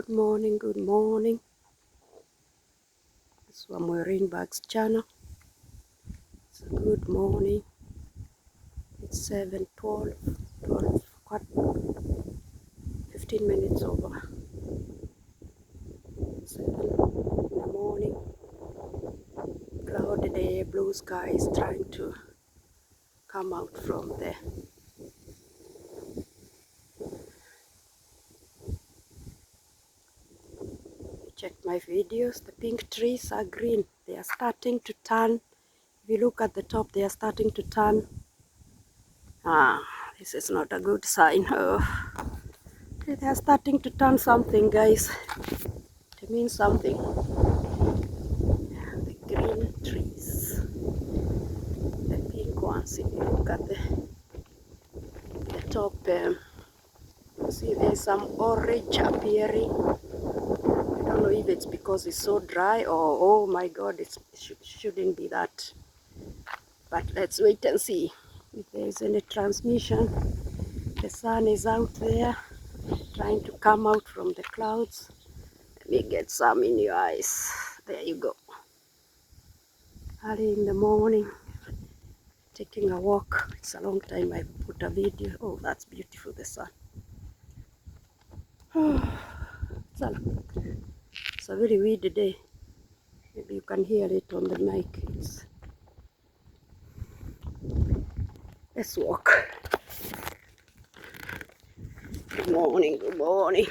Good morning, good morning. This is Maureen Bag's channel. It's a good morning. It's 7:12, 15 minutes over 7 in the morning. Cloudy day, blue sky is trying to come out from there. Check my videos. The pink trees are green. They are starting to turn. If you look at the top, they are starting to turn. This is not a good sign. They are starting to turn something, guys. It means something. The green trees. The pink ones. If you look at the top, see there's some orange appearing. I don't know if it's because it's so dry or, oh my god, it shouldn't be that. But let's wait and see if there's any transmission. The sun is out there trying to come out from the clouds. Let me get some in your eyes. There you go. Early in the morning, taking a walk. It's a long time I put a video. Oh, that's beautiful, the sun. It's a very windy day. Maybe you can hear it on the mic. Let's walk. Good morning, good morning.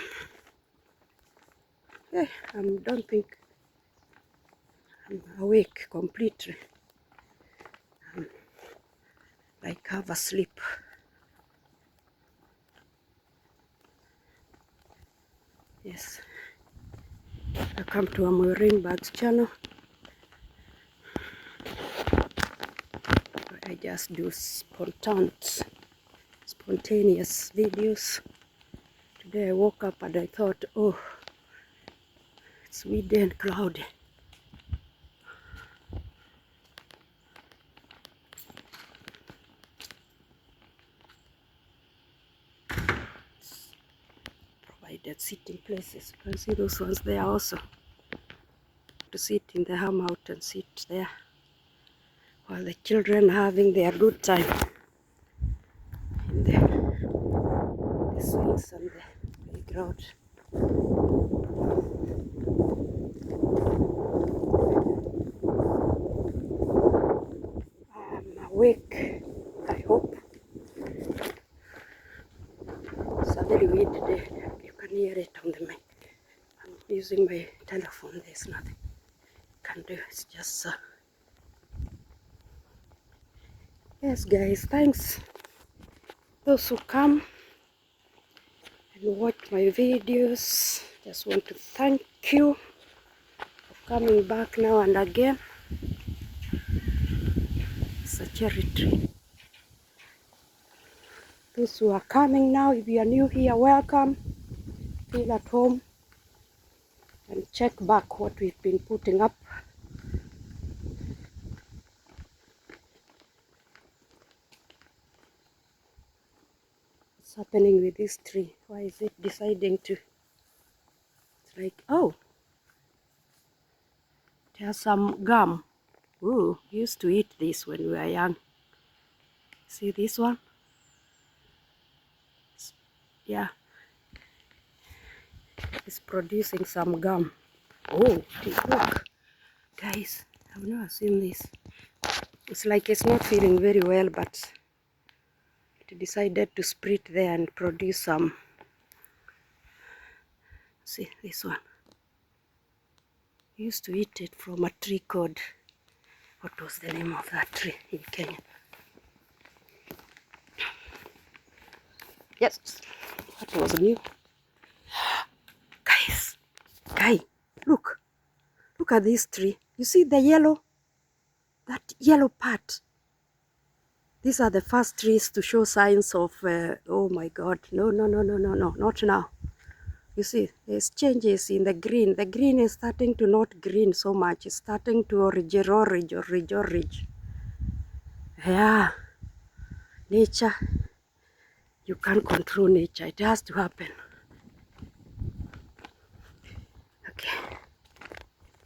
I don't think I'm awake completely. I'm like half asleep. Yes. Welcome to Maureen Bag's channel. I just do spontaneous videos. Today I woke up and I thought, oh, it's windy and cloudy. Provided sitting places. You can see those ones there also. To sit in the hammock and sit there while the children are having their good time in the swings and the playground. I'm awake, I hope. It's a very windy day. You can hear it on the mic. I'm using my telephone. There's nothing I can do. It's just yes, guys, thanks those who come and watch my videos. Just want to thank you for coming back now and again. It's a cherry tree. Those who are coming now, if you are new here, welcome. Feel at home and check back what we've been putting up. What's happening with this tree? Why is it deciding to? It's like, oh, it has some gum. Ooh, we used to eat this when we were young. See this one? Yeah, it's producing some gum. Oh, look, guys, I've never seen this. It's like it's not feeling very well, but it decided to spread there and produce some. See this one. We used to eat it from a tree called, what was the name of that tree in Kenya? Yes, that was new. Guy, look at this tree. You see the yellow, that yellow part? These are the first trees to show signs of, oh my God, no, not now. You see, there's changes in the green. The green is starting to not green so much. It's starting to orange. Yeah, nature, you can't control nature. It has to happen.